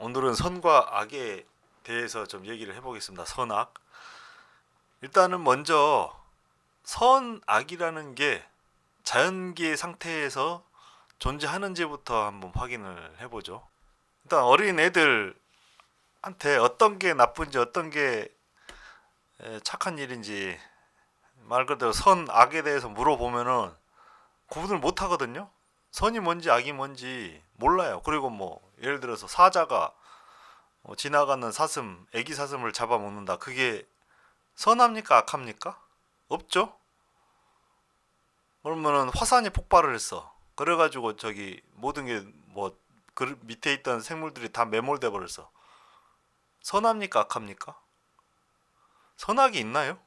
오늘은 선과 악에 대해서 좀 얘기를 해보겠습니다. 선악. 일단은 먼저 선악이라는 게 자연계의 상태에서 존재하는지부터 한번 확인을 해보죠. 일단 어린 애들한테 어떤 게 나쁜지 어떤 게 착한 일인지 말 그대로 선악에 대해서 물어보면은 구분을 못 하거든요. 선이 뭔지 악이 뭔지 몰라요. 그리고 뭐 예를 들어서 사자가 지나가는 사슴, 애기 사슴을 잡아먹는다. 그게 선합니까? 악합니까? 없죠? 그러면은 화산이 폭발을 했어. 그래가지고 저기 모든 게 뭐 그 밑에 있던 생물들이 다 매몰돼 버렸어. 선합니까? 악합니까? 선악이 있나요?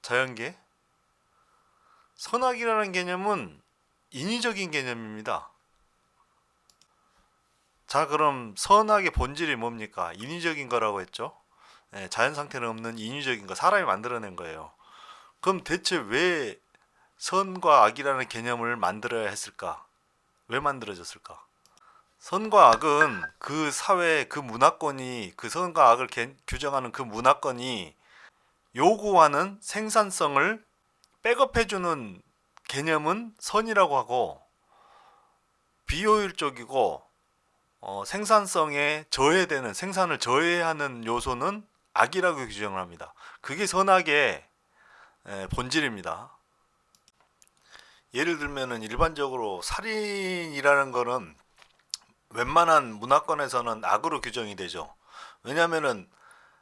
자연계에? 선악이라는 개념은 인위적인 개념입니다. 자, 그럼 선악의 본질이 뭡니까? 인위적인 거라고 했죠? 자연 상태는 없는 인위적인 거, 사람이 만들어낸 거예요. 그럼 대체 왜 선과 악이라는 개념을 만들어야 했을까? 왜 만들어졌을까? 선과 악은 그 사회, 그 문화권이, 그 선과 악을 규정하는 그 문화권이 요구하는 생산성을 백업해주는 개념은 선이라고 하고, 비효율적이고 생산성에 저해되는, 생산을 저해하는 요소는 악이라고 규정을 합니다. 그게 선악의 본질입니다. 예를 들면은 일반적으로 살인이라는 거는 웬만한 문화권에서는 악으로 규정이 되죠. 왜냐면은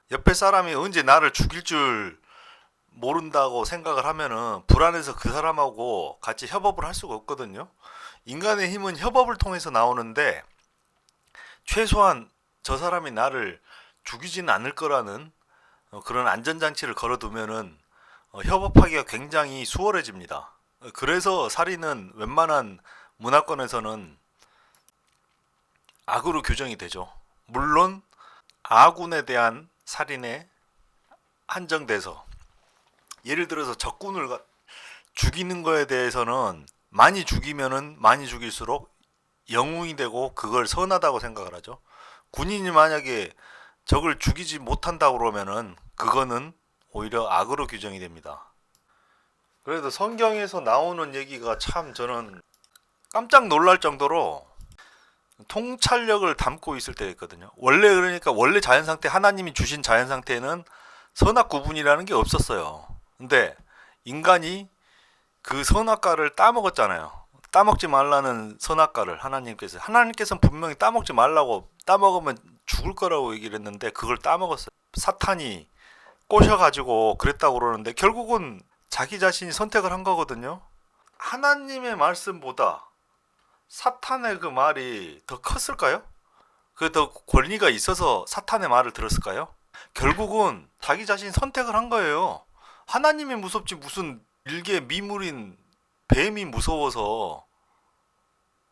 옆에 사람이 언제 나를 죽일 줄 모른다고 생각을 하면은 불안해서 그 사람하고 같이 협업을 할 수가 없거든요. 인간의 힘은 협업을 통해서 나오는데 최소한 저 사람이 나를 죽이지는 않을 거라는 그런 안전장치를 걸어두면은 협업하기가 굉장히 수월해집니다. 그래서 살인은 웬만한 문화권에서는 악으로 규정이 되죠. 물론 아군에 대한 살인에 한정돼서, 예를 들어서 적군을 죽이는 거에 대해서는 많이 죽이면은 많이 죽일수록 영웅이 되고 그걸 선하다고 생각을 하죠. 군인이 만약에 적을 죽이지 못한다고 그러면은 그거는 오히려 악으로 규정이 됩니다. 그래도 성경에서 나오는 얘기가 참 저는 깜짝 놀랄 정도로 통찰력을 담고 있을 때가 있거든요. 원래 그러니까 원래 자연 상태, 하나님이 주신 자연 상태에는 선악 구분이라는 게 없었어요. 근데 인간이 그 선악과를 따먹었잖아요. 따먹지 말라는 선악과를 하나님께서는 분명히 따먹지 말라고, 따먹으면 죽을 거라고 얘기를 했는데 그걸 따먹었어요. 사탄이 꼬셔가지고 그랬다고 그러는데 결국은 자기 자신이 선택을 한 거거든요. 하나님의 말씀보다 사탄의 그 말이 더 컸을까요? 그게 더 권리가 있어서 사탄의 말을 들었을까요? 결국은 자기 자신이 선택을 한 거예요. 하나님이 무섭지 무슨 일개 미물인 뱀이 무서워서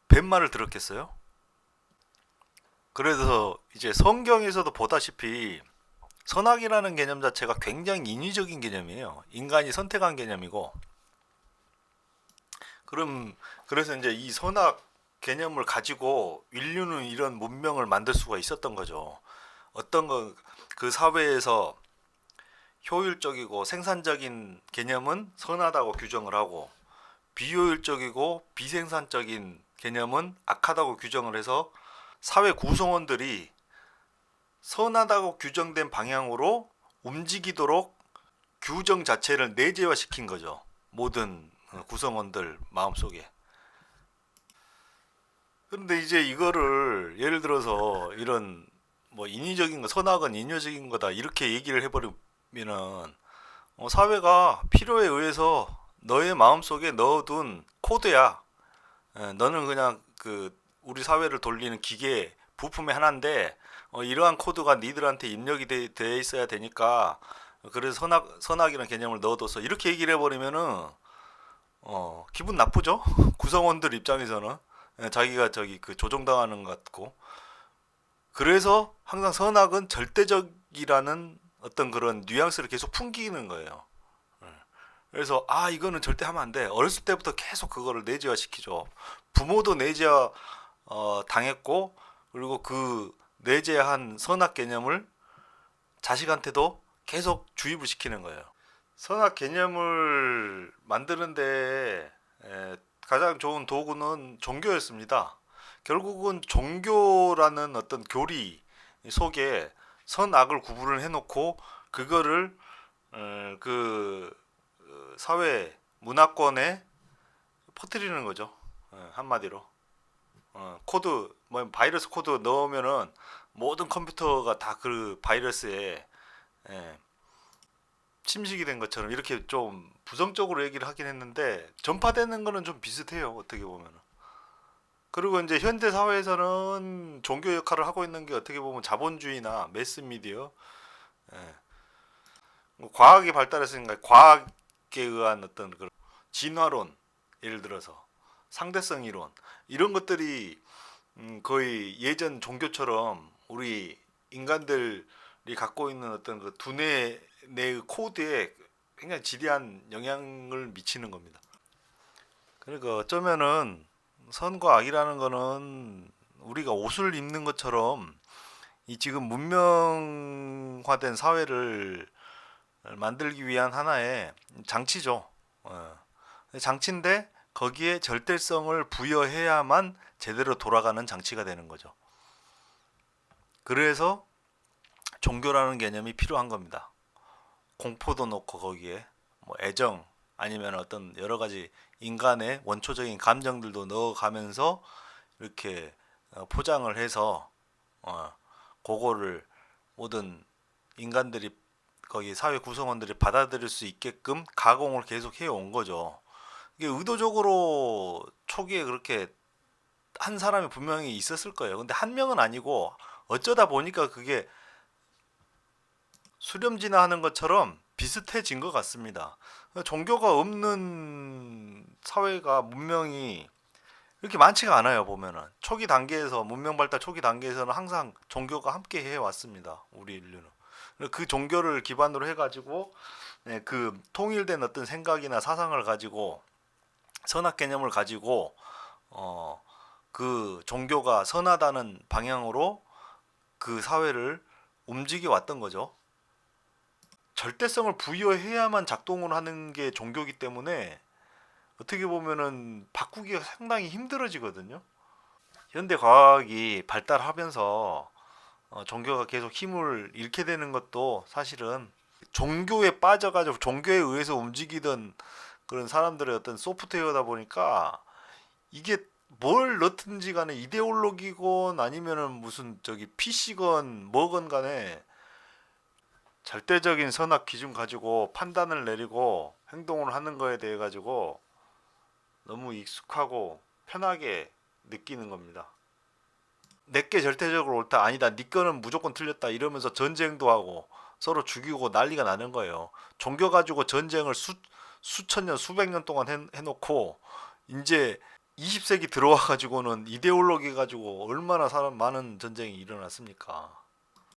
뱀 말을 들었겠어요? 그래서 이제 성경에서도 보다시피 선악이라는 개념 자체가 굉장히 인위적인 개념이에요. 인간이 선택한 개념이고, 그래서 이제 이 선악 개념을 가지고 인류는 이런 문명을 만들 수가 있었던 거죠. 어떤 그 사회에서 효율적이고 생산적인 개념은 선하다고 규정을 하고, 비효율적이고 비생산적인 개념은 악하다고 규정을 해서 사회 구성원들이 선하다고 규정된 방향으로 움직이도록 규정 자체를 내재화시킨 거죠. 모든 구성원들 마음속에. 그런데 이제 이거를 예를 들어서 이런 뭐 인위적인 거, 선악은 인위적인 거다 이렇게 얘기를 해버리면은 사회가 필요에 의해서 너의 마음속에 넣어둔 코드야. 너는 그냥 그 우리 사회를 돌리는 기계 부품의 하나인데 이러한 코드가 니들한테 입력이 돼 있어야 되니까 그래서 선악이라는 개념을 넣어둬서 이렇게 얘기를 해버리면은 기분 나쁘죠? 구성원들 입장에서는 자기가 저기 그 조종당하는 것 같고. 그래서 항상 선악은 절대적이라는 어떤 그런 뉘앙스를 계속 풍기는 거예요. 그래서 이거는 절대 하면 안 돼. 어렸을 때부터 계속 그거를 내재화 시키죠. 부모도 내재화 당했고, 그리고 그 내재한 선악 개념을 자식한테도 계속 주입을 시키는 거예요. 선악 개념을 만드는데 가장 좋은 도구는 종교였습니다. 결국은 종교라는 어떤 교리 속에 선악을 구분을 해놓고 그거를 그 사회 문화권에 퍼뜨리는 거죠. 한마디로 코드 뭐 바이러스 코드 넣으면은 모든 컴퓨터가 다 그 바이러스에 침식이 된 것처럼 이렇게 좀 부정적으로 얘기를 하긴 했는데 전파되는 거는 좀 비슷해요. 어떻게 보면은. 그리고 이제 현대 사회에서는 종교 역할을 하고 있는 게 어떻게 보면 자본주의나 매스미디어, 뭐 과학이 발달했으니까 과학에 의한 어떤 그 진화론, 예를 들어서 상대성 이론 이런 것들이 거의 예전 종교처럼 우리 인간들이 갖고 있는 어떤 그 두뇌 내 코드에 굉장히 지대한 영향을 미치는 겁니다. 그러니까 어쩌면은 선과 악이라는 거는 우리가 옷을 입는 것처럼 이 지금 문명화된 사회를 만들기 위한 하나의 장치죠. 장치인데 거기에 절대성을 부여해야만 제대로 돌아가는 장치가 되는 거죠. 그래서 종교라는 개념이 필요한 겁니다. 공포도 넣고 거기에 뭐 애정 아니면 어떤 여러 가지 인간의 원초적인 감정들도 넣어가면서 이렇게 포장을 해서 그거를 모든 인간들이 거기 사회 구성원들이 받아들일 수 있게끔 가공을 계속 해온 거죠. 이게 의도적으로 초기에 그렇게 한 사람이 분명히 있었을 거예요. 근데 한 명은 아니고 어쩌다 보니까 그게 수렴진화하는 것처럼 비슷해진 것 같습니다. 종교가 없는 사회가 문명이 이렇게 많지가 않아요. 보면은 초기 단계에서 문명 발달 초기 단계에서는 항상 종교가 함께 해 왔습니다. 우리 인류는 그 종교를 기반으로 해가지고 그 통일된 어떤 생각이나 사상을 가지고 선악 개념을 가지고 그 종교가 선하다는 방향으로 그 사회를 움직여 왔던 거죠. 절대성을 부여해야만 작동을 하는 게 종교이기 때문에 어떻게 보면은 바꾸기가 상당히 힘들어지거든요. 현대 과학이 발달하면서 종교가 계속 힘을 잃게 되는 것도 사실은 종교에 빠져가지고 종교에 의해서 움직이던 그런 사람들의 어떤 소프트웨어다 보니까 이게 뭘 넣든지 간에 이데올로기건 아니면은 무슨 저기 PC건 뭐건 간에 절대적인 선악 기준 가지고 판단을 내리고 행동을 하는 거에 대해 가지고 너무 익숙하고 편하게 느끼는 겁니다. 내게 절대적으로 옳다 아니다 네 거는 무조건 틀렸다 이러면서 전쟁도 하고 서로 죽이고 난리가 나는 거예요. 종교 가지고 전쟁을 수천 년 수백 년 동안 해놓고 이제 20세기 들어와 가지고는 이데올로기 가지고 얼마나 사람 많은 전쟁이 일어났습니까?